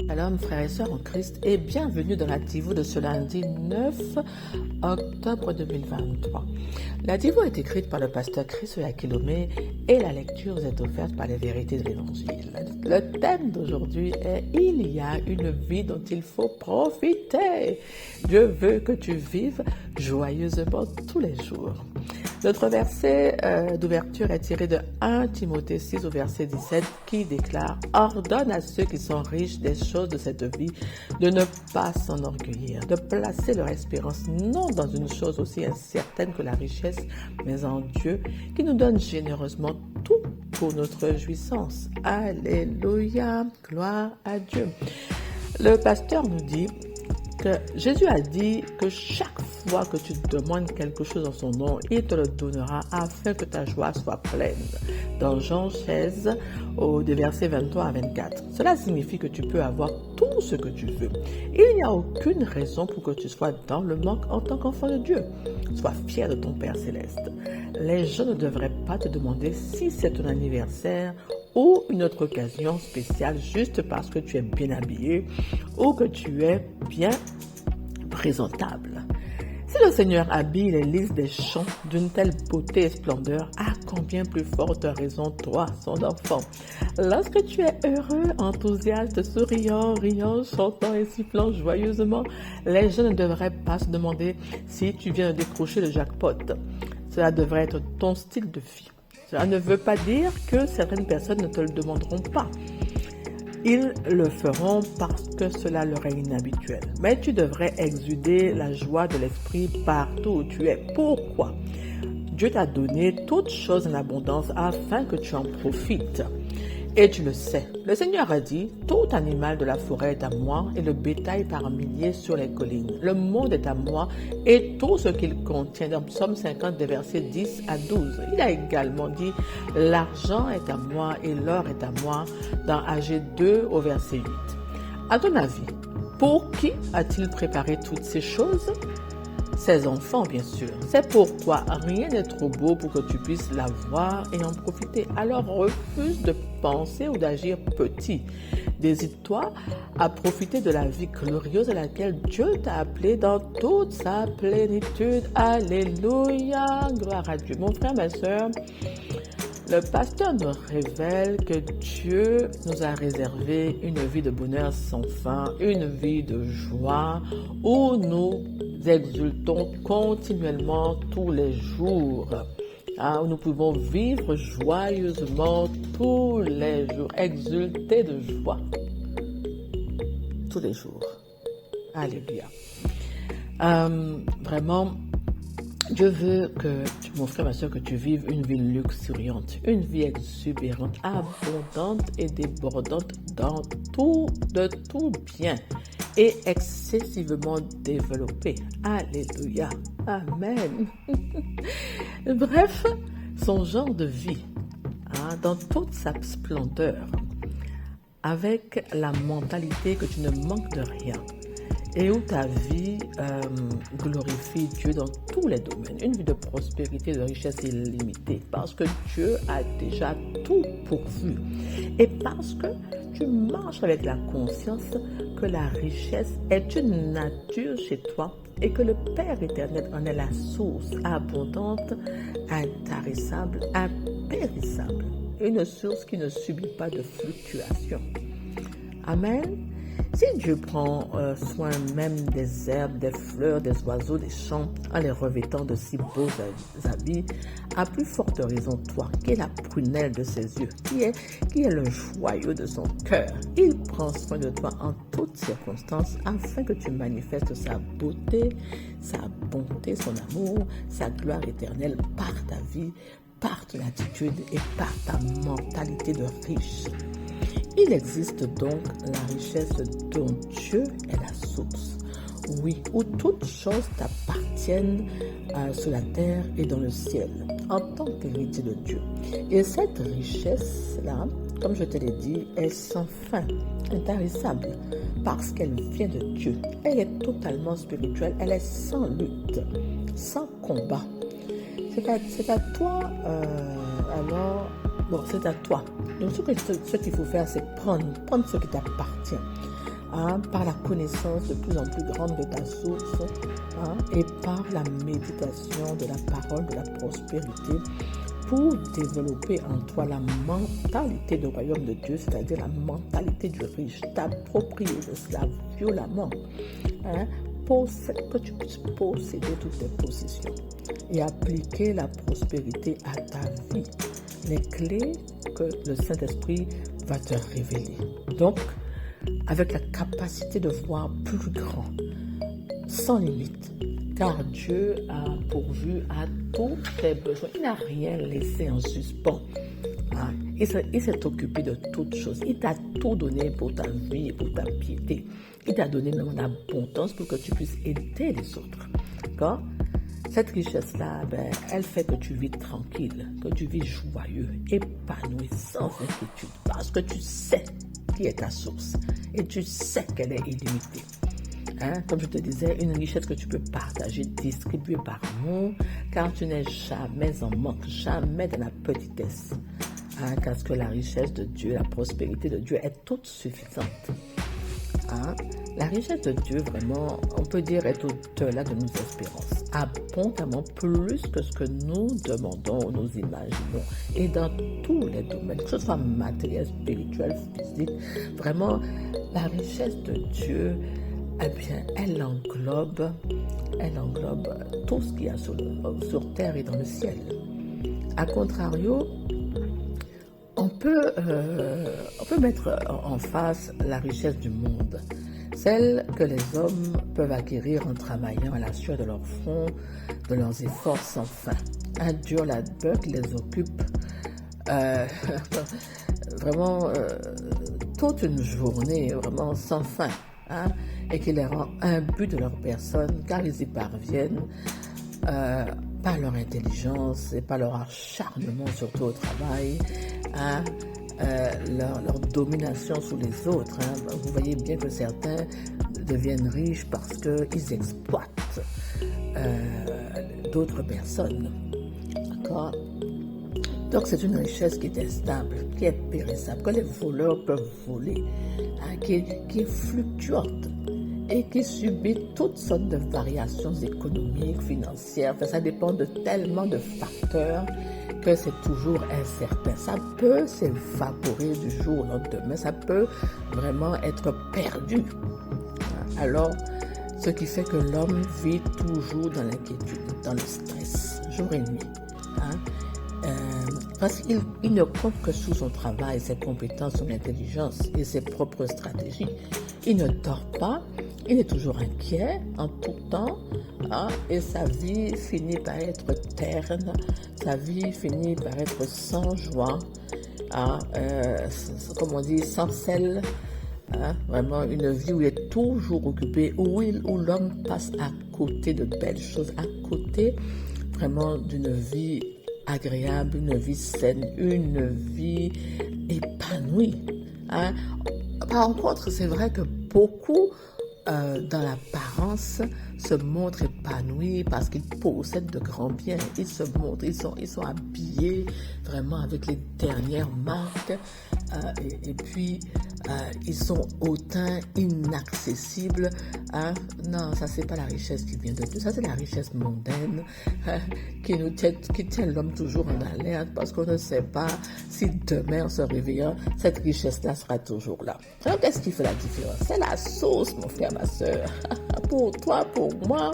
Shalom frères et sœurs en Christ et bienvenue dans la Divo de ce lundi 9 octobre 2023. La Divo est écrite par le pasteur Chris Oyakilome et la lecture est offerte par les vérités de l'Évangile. Le thème d'aujourd'hui est « Il y a une vie dont il faut profiter ». Dieu veut que tu vives joyeusement tous les jours. Notre verset d'ouverture est tiré de 1 Timothée 6 au verset 17 qui déclare « Ordonne à ceux qui sont riches des choses de cette vie de ne pas s'enorgueillir, de placer leur espérance non dans une chose aussi incertaine que la richesse, mais en Dieu qui nous donne généreusement tout pour notre jouissance. » Alléluia, gloire à Dieu. Le pasteur nous dit que Jésus a dit que chaque fois que tu demandes quelque chose en son nom, il te le donnera afin que ta joie soit pleine. Dans Jean 16, des versets 23 à 24. Cela signifie que tu peux avoir tout ce que tu veux. Il n'y a aucune raison pour que tu sois dans le manque en tant qu'enfant de Dieu. Sois fier de ton Père Céleste. Les gens ne devraient pas te demander si c'est ton anniversaire ou une autre occasion spéciale juste parce que tu es bien habillé ou que tu es bien présentable. Si le Seigneur habille les lys des champs d'une telle beauté et splendeur, à combien plus forte raison toi, son enfant. Lorsque tu es heureux, enthousiaste, souriant, riant, chantant et sifflant joyeusement, les gens ne devraient pas se demander si tu viens de décrocher le jackpot. Cela devrait être ton style de vie. Cela ne veut pas dire que certaines personnes ne te le demanderont pas. Ils le feront parce que cela leur est inhabituel. Mais tu devrais exuder la joie de l'esprit partout où tu es. Pourquoi? Dieu t'a donné toutes choses en abondance afin que tu en profites. Et tu le sais. Le Seigneur a dit, tout animal de la forêt est à moi et le bétail par milliers sur les collines. Le monde est à moi et tout ce qu'il contient. Dans Psaume 50, des versets 10 à 12. Il a également dit, l'argent est à moi et l'or est à moi dans Agé 2 au verset 8. À ton avis, pour qui a-t-il préparé toutes ces choses? Ses enfants, bien sûr. C'est pourquoi rien n'est trop beau pour que tu puisses l'avoir et en profiter. Alors refuse de penser ou d'agir petit. Décide-toi à profiter de la vie glorieuse à laquelle Dieu t'a appelé dans toute sa plénitude. Alléluia, gloire à Dieu. Mon frère, ma soeur, le pasteur nous révèle que Dieu nous a réservé une vie de bonheur sans fin, une vie de joie où nous exultons continuellement tous les jours. Où nous pouvons vivre joyeusement tous les jours, exulter de joie tous les jours. Alléluia. Vraiment, Dieu veut que, mon frère, ma soeur, que tu vives une vie luxuriante, une vie exubérante, abondante et débordante de tout bien et excessivement développée. Alléluia. Amen. Bref, son genre de vie, dans toute sa splendeur, avec la mentalité que tu ne manques de rien, et où ta vie glorifie Dieu dans tous les domaines. Une vie de prospérité, de richesse illimitée. Parce que Dieu a déjà tout pourvu. Et parce que tu marches avec la conscience que la richesse est une nature chez toi et que le Père éternel en est la source abondante, intarissable, impérissable. Une source qui ne subit pas de fluctuation. Amen. Si Dieu prend soin même des herbes, des fleurs, des oiseaux, des champs, en les revêtant de si beaux habits, à plus forte raison toi, qui es la prunelle de ses yeux, qui est le joyau de son cœur. Il prend soin de toi en toutes circonstances afin que tu manifestes sa beauté, sa bonté, son amour, sa gloire éternelle par ta vie, par ton attitude et par ta mentalité de riche. Il existe donc la richesse dont Dieu est la source. Oui, où toutes choses t'appartiennent sur la terre et dans le ciel, en tant qu'héritier de Dieu. Et cette richesse-là, comme je te l'ai dit, est sans fin, intarissable, parce qu'elle vient de Dieu. Elle est totalement spirituelle, elle est sans lutte, sans combat. C'est à toi, c'est à toi. Donc ce qu'il faut faire, c'est prendre ce qui t'appartient. par la connaissance de plus en plus grande de ta source, et par la méditation de la parole de la prospérité, pour développer en toi la mentalité du royaume de Dieu, c'est-à-dire la mentalité du riche, t'approprier de cela violemment, que tu puisses posséder toutes tes possessions et appliquer la prospérité à ta vie. Les clés que le Saint-Esprit va te révéler. Donc, avec la capacité de voir plus grand, sans limite, car Dieu a pourvu à tous tes besoins. Il n'a rien laissé en suspens. Il s'est occupé de toutes choses. Il t'a tout donné pour ta vie et pour ta piété. Il t'a donné même l'abondance pour que tu puisses aider les autres. D'accord? Cette richesse-là, elle fait que tu vis tranquille, que tu vis joyeux, épanoui, sans inquiétude, parce que tu sais qui est ta source et tu sais qu'elle est illimitée. Comme je te disais, une richesse que tu peux partager, distribuer par amour, car tu n'es jamais en manque, jamais dans la petitesse. Parce que la richesse de Dieu, la prospérité de Dieu est toute suffisante. La richesse de Dieu, vraiment, on peut dire, est au-delà de nos espérances, abondamment plus que ce que nous demandons ou nous imaginons, et dans tous les domaines, que ce soit matériel, spirituel, physique. Vraiment, la richesse de Dieu, eh bien, elle englobe tout ce qu'il y a sur terre et dans le ciel. A contrario, on peut mettre en face la richesse du monde, celle que les hommes peuvent acquérir en travaillant à la sueur de leur front, de leurs efforts sans fin. Un dur labeur qui les occupe vraiment toute une journée, vraiment sans fin, et qui les rend imbus de leur personne, car ils y parviennent par leur intelligence et par leur acharnement, surtout au travail, leur domination sur les autres. Vous voyez bien que certains deviennent riches parce qu'ils exploitent d'autres personnes. D'accord? Donc c'est une richesse qui est instable, qui est périssable, que les voleurs peuvent voler, qui est fluctuante et qui subit toutes sortes de variations économiques, financières. Ça dépend de tellement de facteurs que c'est toujours incertain. Ça peut s'évaporer du jour au lendemain, ça peut vraiment être perdu. Alors, ce qui fait que l'homme vit toujours dans l'inquiétude, dans le stress, jour et nuit. Parce qu'il ne compte que sur son travail, ses compétences, son intelligence et ses propres stratégies. Il ne dort pas, il est toujours inquiet en tout temps, et sa vie finit par être terne, sa vie finit par être sans joie, comme on dit, sans sel. Vraiment une vie où il est toujours occupé, où l'homme passe à côté de belles choses, à côté vraiment d'une vie agréable, une vie saine, une vie épanouie. Par contre, c'est vrai que beaucoup, dans l'apparence, se montrent épanouis parce qu'ils possèdent de grands biens. Ils se montrent, ils sont habillés vraiment avec les dernières marques, et puis ils sont hautains, inaccessibles. Non, ça c'est pas la richesse qui vient de Dieu, ça c'est la richesse mondaine qui tient l'homme toujours en alerte, parce qu'on ne sait pas si demain en se réveillant, cette richesse-là sera toujours là. Alors qu'est-ce qui fait la différence? C'est la source, mon frère, ma soeur. Pour toi, pour moi,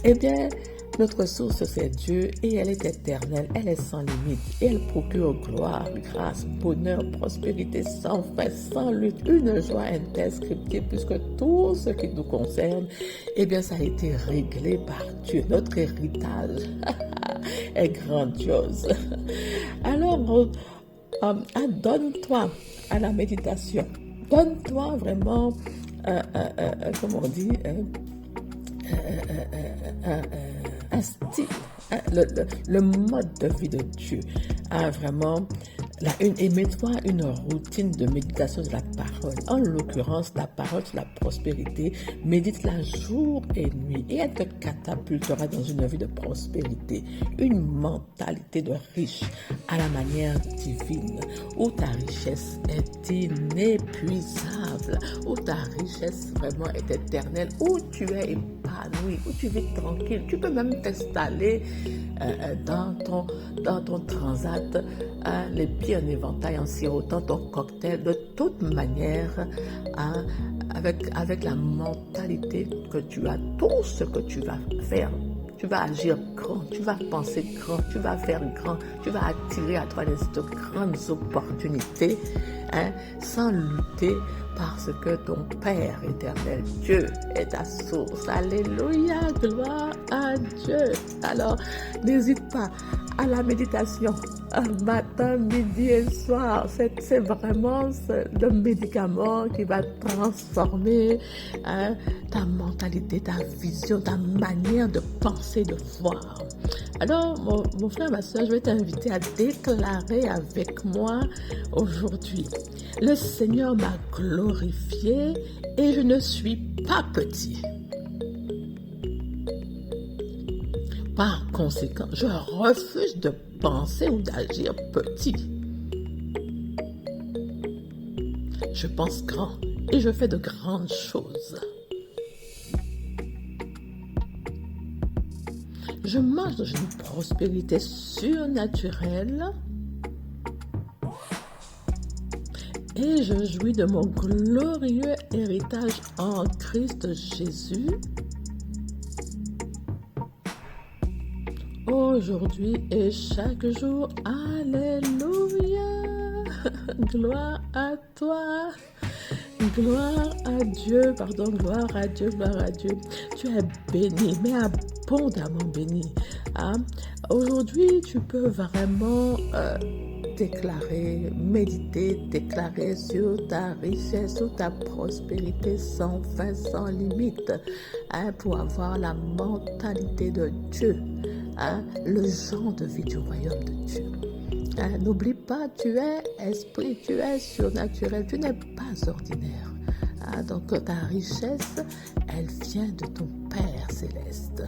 eh bien, notre source, c'est Dieu, et elle est éternelle, elle est sans limite, et elle procure gloire, grâce, bonheur, prospérité sans fin, sans lutte, une joie indescriptible, puisque tout ce qui nous concerne, eh bien, ça a été réglé par Dieu. Notre héritage est grandiose. Alors, donne-toi à la méditation, donne-toi vraiment, comme on dit, un style, le mode de vie de Dieu, vraiment Et mets-toi une routine de méditation de la parole. En l'occurrence, la parole sur la prospérité. Médite-la jour et nuit et elle te catapultera dans une vie de prospérité, une mentalité de riche à la manière divine, où ta richesse est inépuisable, où ta richesse vraiment est éternelle, où tu es épanoui, où tu vis tranquille. Tu peux même t'installer dans ton transat, les pieds en éventail, en sirotant ton cocktail, de toute manière, avec la mentalité que tu as, tout ce que tu vas faire, tu vas agir grand, tu vas penser grand, tu vas faire grand, tu vas attirer à toi de grandes opportunités, sans lutter, parce que ton Père éternel, Dieu, est ta source. Alléluia, gloire à Dieu. Alors, n'hésite pas à la méditation, matin, midi et soir. C'est vraiment le médicament qui va transformer ta mentalité, ta vision, ta manière de penser, de voir. Alors, mon frère, ma soeur, je vais t'inviter à déclarer avec moi aujourd'hui: le Seigneur m'a glorifié et je ne suis pas petit. Par conséquent, je refuse de penser ou d'agir petit. Je pense grand et je fais de grandes choses. Je marche dans une prospérité surnaturelle et je jouis de mon glorieux héritage en Christ Jésus. Aujourd'hui et chaque jour, alléluia, gloire à toi, gloire à Dieu, gloire à Dieu, gloire à Dieu. Tu es béni, mais abondamment béni. Aujourd'hui, tu peux vraiment déclarer, méditer, déclarer sur ta richesse, sur ta prospérité sans fin, sans limite, pour avoir la mentalité de Dieu, le genre de vie du royaume de Dieu. N'oublie pas, tu es esprit, tu es surnaturel, tu n'es pas ordinaire. Donc ta richesse, elle vient de ton Père céleste.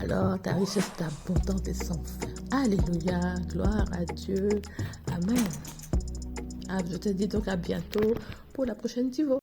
Alors ta richesse est abondante et sans fin. Alléluia, gloire à Dieu. Amen. Je te dis donc à bientôt pour la prochaine Divo.